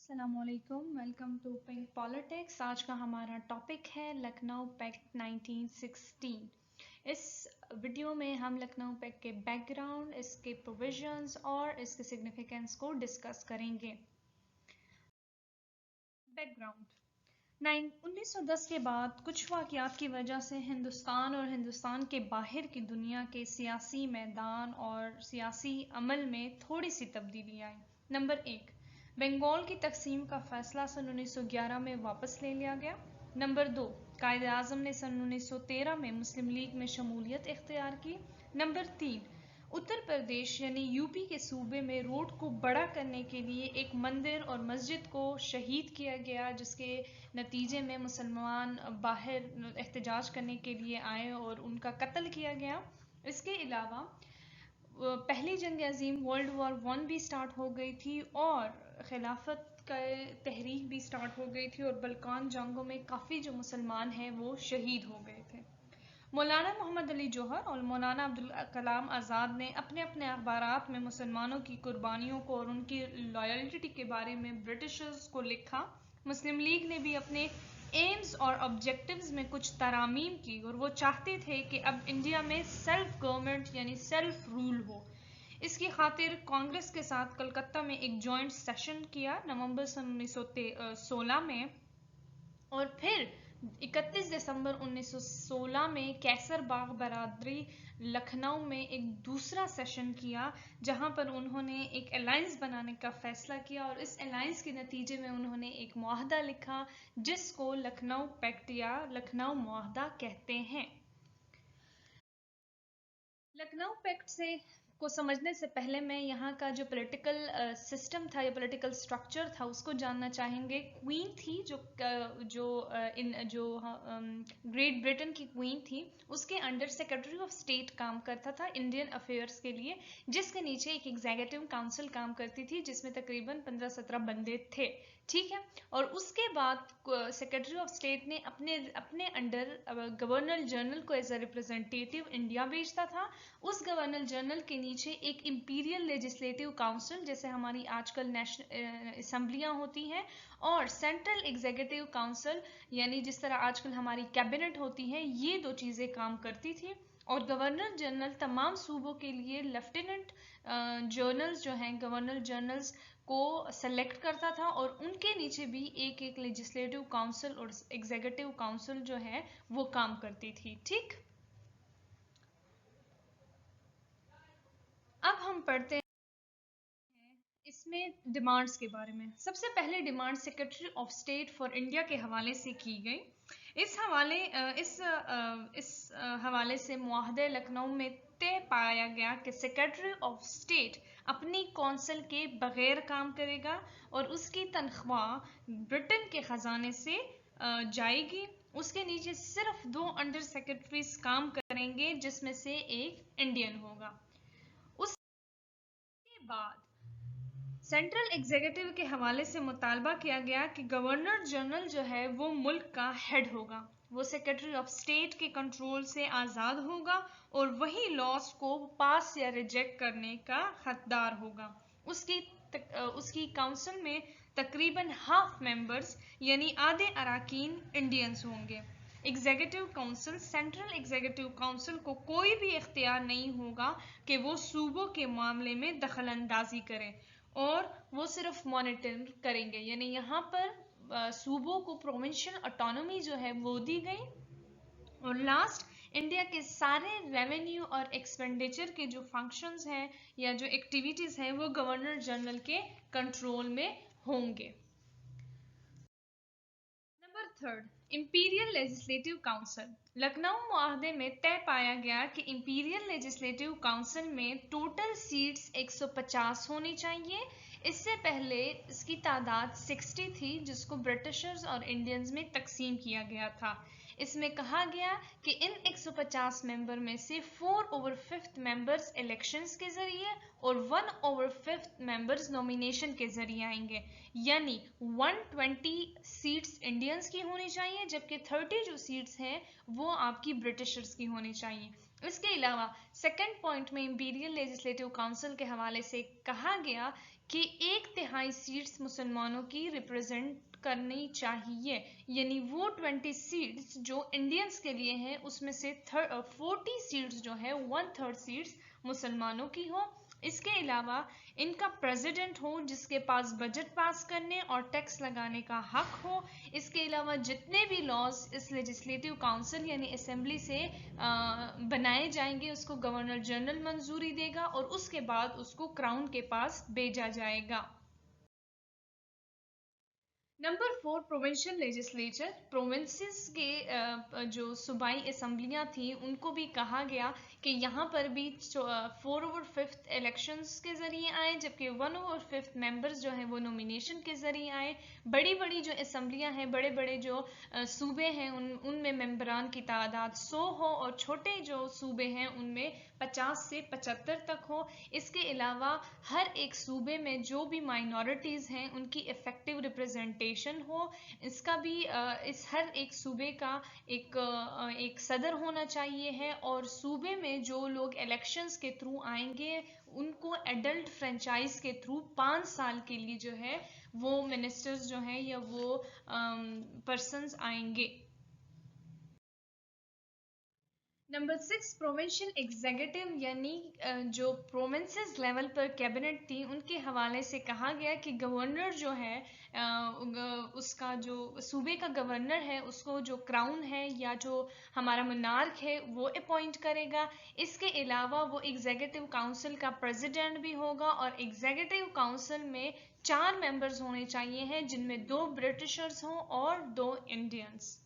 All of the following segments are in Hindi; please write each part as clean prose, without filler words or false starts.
अस्सलामुअलैकुम, वेलकम टू पिंक पॉलिटिक्स। आज का हमारा टॉपिक है लखनऊ पैक्ट 1916। इस वीडियो में हम लखनऊ पैक्ट के बैकग्राउंड, इसके प्रोविजंस और इसके सिग्निफिकेंस को डिस्कस करेंगे। बैकग्राउंड 1910 के बाद कुछ वाक़यात की वजह से हिंदुस्तान और हिंदुस्तान के बाहर की दुनिया के सियासी मैदान और सियासी अमल में थोड़ी सी तब्दीली आई। नंबर 1, बंगाल की तकसीम का फैसला सन 1911 में वापस ले लिया गया। नंबर 2, कायदे आज़म ने सन 1913 में मुस्लिम लीग में शमूलियत इख्तियार की। नंबर 3, उत्तर प्रदेश यानी यूपी के सूबे में रोड को बड़ा करने के लिए एक मंदिर और मस्जिद को शहीद किया गया, जिसके नतीजे में मुसलमान बाहर एहतजाज करने के लिए आए और उनका कत्ल किया गया। इसके अलावा पहली जंग अजीम वर्ल्ड वॉर 1 भी स्टार्ट हो गई थी और खिलाफत का तहरीक भी स्टार्ट हो गई थी और बल्कान जंगों में काफ़ी जो मुसलमान हैं वो शहीद हो गए थे। मौलाना मोहम्मद अली जौहर और मौलाना अब्दुल कलाम आज़ाद ने अपने अपने अखबारात में मुसलमानों की कुर्बानियों को और उनकी लॉयल्टी के बारे में ब्रिटिशर्स को लिखा। मुस्लिम लीग ने भी अपने एम्स और ऑब्जेक्टिव्स में कुछ तरामीम की और वो चाहते थे कि अब इंडिया में सेल्फ गवर्नमेंट यानी सेल्फ रूल हो। इसकी खातिर कांग्रेस के साथ कलकत्ता में एक जॉइंट सेशन किया नवंबर सन 1916 में, और फिर 31 दिसंबर 1916 में कैसर बाग बरादरी लखनऊ में एक दूसरा सेशन किया, जहां पर उन्होंने एक अलायंस बनाने का फैसला किया और इस अलायंस के नतीजे में उन्होंने एक मुआहदा लिखा जिसको लखनऊ पैक्ट या लखनऊ मुआहदा कहते हैं। लखनऊ पैक्ट से को समझने से पहले मैं यहाँ का जो पॉलिटिकल सिस्टम था या पॉलिटिकल स्ट्रक्चर था उसको जानना चाहेंगे। क्वीन थी जो ग्रेट ब्रिटेन की क्वीन थी, उसके अंडर सेक्रेटरी ऑफ स्टेट काम करता था इंडियन अफेयर्स के लिए, जिसके नीचे एक एग्जीक्यूटिव काउंसिल काम करती थी जिसमें तकरीबन 15-17 बंदे थे। ठीक है, और उसके बाद सेक्रेटरी ऑफ स्टेट ने अपने अंडर गवर्नर जनरल को एज अ रिप्रेजेंटेटिव इंडिया भेजता था। उस गवर्नर जनरल के नीचे एक इंपीरियल लेजिस्लेटिव काउंसिल, जैसे हमारी आजकल नेशनल असेंबलियां होती हैं, और सेंट्रल एग्जीक्यूटिव काउंसिल यानी जिस तरह आजकल हमारी कैबिनेट होती है, ये दो चीज़ें काम करती थी। और गवर्नर जनरल तमाम सूबों के लिए लेफ्टिनेंट जनरल्स जो हैं गवर्नर जनरल्स को सेलेक्ट करता था और उनके नीचे भी एक एक लेजिस्लेटिव काउंसिल और एग्जीक्यूटिव काउंसिल जो है वो काम करती थी। ठीक, अब हम पढ़ते हैं इसमें डिमांड्स के बारे में। सबसे पहले demand secretary of state for India के हवाले से की गई। इस हवाले से मुआहदे लखनऊ में तय पाया गया कि सेक्रेटरी ऑफ स्टेट अपनी कौंसिल के बगैर काम करेगा और उसकी तनख्वाह ब्रिटेन के खजाने से जाएगी। उसके नीचे सिर्फ 2 अंडर सेक्रेटरीज काम करेंगे जिसमें से एक इंडियन होगा। उसके बाद सेंट्रल एग्जीक्यूटिव के हवाले से मुतालबा किया गया कि गवर्नर जनरल जो है वो मुल्क का हेड होगा, वो सेक्रेटरी ऑफ स्टेट के कंट्रोल से आज़ाद होगा और वही लॉज को पास या रिजेक्ट करने का हकदार होगा। उसकी काउंसिल में तकरीबन हाफ मेंबर्स यानी आधे अराकीन इंडियंस होंगे। Executive council central executive council को कोई भी इख्तियार नहीं होगा कि वो सूबों के मामले में दखल अंदाजी करे और वो सिर्फ मॉनिटर करेंगे, यानी यहाँ पर सूबों को प्रोविंशियल ऑटोनॉमी जो है वो दी गई। और लास्ट, इंडिया के सारे रेवेन्यू और एक्सपेंडिचर के जो फंक्शंस हैं या जो एक्टिविटीज़ हैं वो गवर्नर जनरल के कंट्रोल में होंगे। Number 3, Imperial Legislative Council. Lucknow मुआहदे में तय पाया गया कि इंपीरियल लेजिस्लेटिव काउंसिल में टोटल सीट्स 150 होनी चाहिए। इससे पहले इसकी तादाद 60 थी, जिसको ब्रिटिशर्स और इंडियंस में तकसीम किया गया था। इसमें कहा गया कि इन 150 मेंबर में से 4/5 मेंबर्स इलेक्शंस के जरिए और 1/5 मेंबर्स नॉमिनेशन के जरिए आएंगे, यानी 120 सीट्स इंडियंस की होनी चाहिए जबकि 30 जो सीट्स हैं वो आपकी ब्रिटिशर्स की होनी चाहिए। इसके अलावा सेकंड पॉइंट में इंपीरियल लेजिस्लेटिव काउंसिल के हवाले से कहा गया कि 1/3 सीट्स मुसलमानों की रिप्रेजेंट करनी चाहिए, यानी वो 20 सीट्स जो इंडियंस के लिए हैं उसमें से 40 सीट्स जो है 1/3 सीट्स मुसलमानों की हो। इसके अलावा इनका प्रेसिडेंट हो जिसके पास बजट पास करने और टैक्स लगाने का हक हो। इसके अलावा जितने भी लॉज इस लेजिस्लेटिव काउंसिल यानी असेंबली से बनाए जाएंगे उसको गवर्नर जनरल मंजूरी देगा और उसके बाद उसको क्राउन के पास भेजा जाएगा। Number 4, provincial legislature. प्रोविंसेस के जो सूबाई असम्बलियाँ थी उनको भी कहा गया कि यहाँ पर भी 4/5 इलेक्शंस के ज़रिए आए, जबकि 1/5 मेंबर्स जो हैं वो नॉमिनेशन के ज़रिए आए। बड़ी बड़ी जो असम्बलियाँ हैं, बड़े बड़े जो सूबे हैं उनमें मेंबरान की तादाद 100 हो और छोटे जो सूबे हैं उनमें 50 से 75 तक हो। इसके अलावा हर एक सूबे में जो भी माइनॉरिटीज़ हैं उनकी इफ़ेक्टिव रिप्रेजेंटेशन हो। इसका भी इस हर एक सूबे का एक सदर होना चाहिए है और सूबे में जो लोग इलेक्शंस के थ्रू आएंगे उनको एडल्ट फ्रेंचाइज के थ्रू 5 साल के लिए जो है वो मिनिस्टर्स जो हैं या वो पर्सन्स आएंगे। नंबर 6, प्रोविंशियल एग्जीक्यूटिव, यानी जो प्रोविंसेस लेवल पर कैबिनेट थी उनके हवाले से कहा गया कि गवर्नर जो है उसका जो सूबे का गवर्नर है उसको जो क्राउन है या जो हमारा मोनार्क है वो अपॉइंट करेगा। इसके अलावा वो एग्जीक्यूटिव काउंसिल का प्रेसिडेंट भी होगा और एग्जीक्यूटिव काउंसिल में 4 मेंबर्स होने चाहिए हैं जिनमें 2 ब्रिटिशर्स हों और 2 इंडियंस।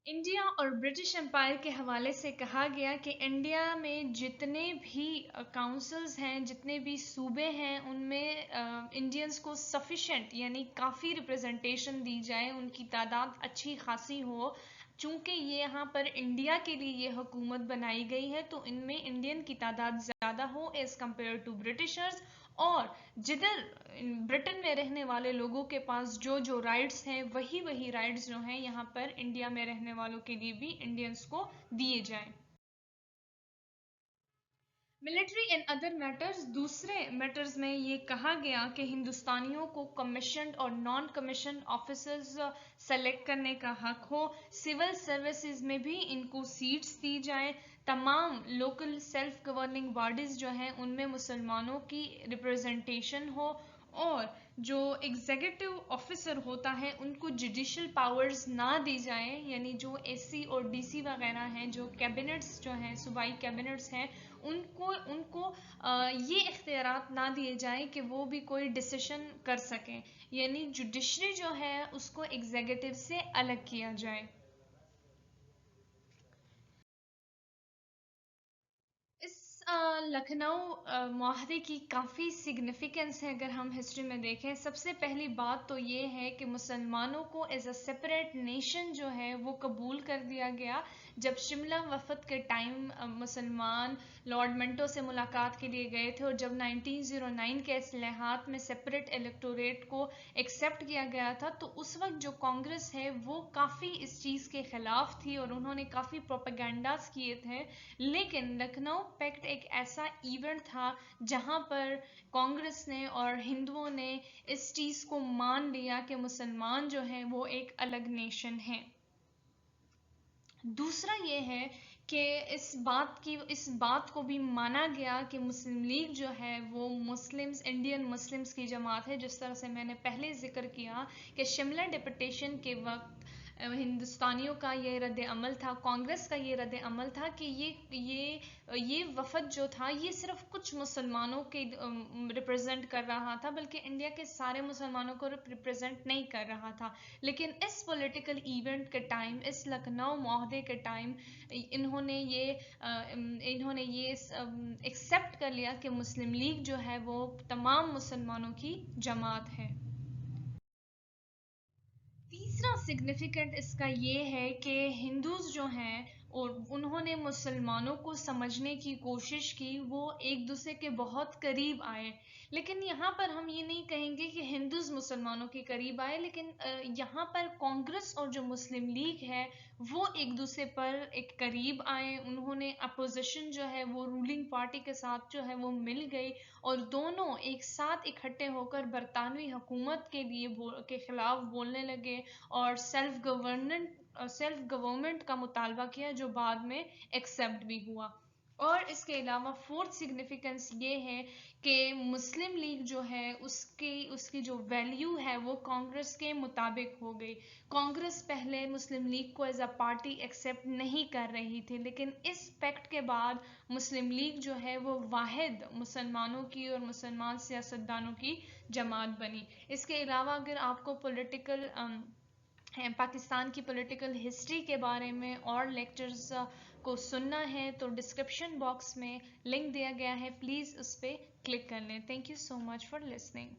इंडिया और ब्रिटिश एम्पायर के हवाले से कहा गया कि इंडिया में जितने भी काउंसिल्स हैं, जितने भी सूबे हैं, उनमें इंडियंस को सफिशेंट यानी काफ़ी रिप्रेजेंटेशन दी जाए, उनकी तादाद अच्छी खासी हो। चूँकि ये यहाँ पर इंडिया के लिए ये हुकूमत बनाई गई है तो इनमें इंडियन की तादाद ज़्यादा हो एज़ कम्पेयर टू ब्रिटिशर्स। और जिधर ब्रिटेन में रहने वाले लोगों के पास जो जो राइट्स हैं वही वही राइट्स जो हैं यहाँ पर इंडिया में रहने वालों के लिए भी इंडियंस को दिए जाएं। मिलिट्री एंड अदर मैटर्स, दूसरे मैटर्स में ये कहा गया कि हिंदुस्तानियों को कमीशन्ड और नॉन कमीशन्ड ऑफिसर्स सेलेक्ट करने का हक हो। सिविल सर्विसेज में भी इनको सीट्स दी जाए। तमाम लोकल सेल्फ गवर्निंग बॉडीज जो हैं उनमें मुसलमानों की रिप्रेजेंटेशन हो और जो एग्जीक्यूटिव ऑफिसर होता है उनको जुडिशल पावर्स ना दी जाए, यानी जो एससी और डीसी वगैरह हैं, जो कैबिनेट्स जो हैं सूबाई कैबिनेट्स हैं, उनको उनको ये इख्तियारात ना दिए जाएं कि वो भी कोई डिसीजन कर सकें, यानी जुडिशरी जो है उसको एग्जीक्यूटिव से अलग किया जाए। इस लखनऊ माहरे की काफ़ी सिग्निफिकेंस है अगर हम हिस्ट्री में देखें। सबसे पहली बात तो ये है कि मुसलमानों को एज अ सेपरेट नेशन जो है वो कबूल कर दिया गया। जब शिमला वफद के टाइम मुसलमान लॉर्ड मिंटो से मुलाकात के लिए गए थे और जब 1909 के इस्लाहात में सेपरेट इलेक्टोरेट को एक्सेप्ट किया गया था तो उस वक्त जो कांग्रेस है वो काफ़ी इस चीज़ के ख़िलाफ़ थी और उन्होंने काफ़ी प्रोपेगेंडास किए थे। लेकिन लखनऊ पैक्ट एक ऐसा इवेंट था जहां पर कांग्रेस ने और हिंदुओं ने इस चीज़ को मान लिया कि मुसलमान जो हैं वो एक अलग नेशन है। दूसरा ये है कि इस बात को भी माना गया कि मुस्लिम लीग जो है वो मुस्लिम्स इंडियन मुस्लिम्स की जमात है। जिस तरह से मैंने पहले जिक्र किया कि शिमला डिप्यूटेशन के वक्त हिंदुस्तानियों का ये रद्द अमल था, कांग्रेस का ये रद्द अमल था कि ये वफद जो था ये सिर्फ कुछ मुसलमानों के रिप्रेजेंट कर रहा था, बल्कि इंडिया के सारे मुसलमानों को रिप्रेजेंट नहीं कर रहा था। लेकिन इस पॉलिटिकल इवेंट के टाइम, इस लखनऊ महोदय के टाइम, इन्होंने ये एक्सेप्ट कर लिया कि मुस्लिम लीग जो है वो तमाम मुसलमानों की जमात है। तीसरा सिग्निफिकेंट इसका ये है कि हिंदूज जो हैं और उन्होंने मुसलमानों को समझने की कोशिश की, वो एक दूसरे के बहुत करीब आए। लेकिन यहाँ पर हम ये नहीं कहेंगे कि हिंदूज मुसलमानों के करीब आए, लेकिन यहाँ पर कांग्रेस और जो मुस्लिम लीग है वो एक दूसरे पर एक करीब आए। उन्होंने अपोजिशन जो है वो रूलिंग पार्टी के साथ जो है वो मिल गई और दोनों एक साथ इकट्ठे होकर बरतानवी हुकूमत के लिए के खिलाफ बोलने लगे और सेल्फ गवर्नमेंट का मुतालबा किया, जो बाद में एक्सेप्ट भी हुआ। और इसके अलावा फोर्थ सिग्निफिकेंस ये है कि मुस्लिम लीग जो है उसकी जो वैल्यू है वो कांग्रेस के मुताबिक हो गई। कांग्रेस पहले मुस्लिम लीग को एज अ पार्टी एक्सेप्ट नहीं कर रही थी, लेकिन इस पैक्ट के बाद मुस्लिम लीग जो है वो वाहिद मुसलमानों की और मुसलमान सियासतदानों की जमात बनी। इसके अलावा अगर आपको पाकिस्तान की पॉलिटिकल हिस्ट्री के बारे में और लेक्चर्स को सुनना है तो डिस्क्रिप्शन बॉक्स में लिंक दिया गया है, प्लीज़ उस पर क्लिक कर लें। Thank you so much for listening.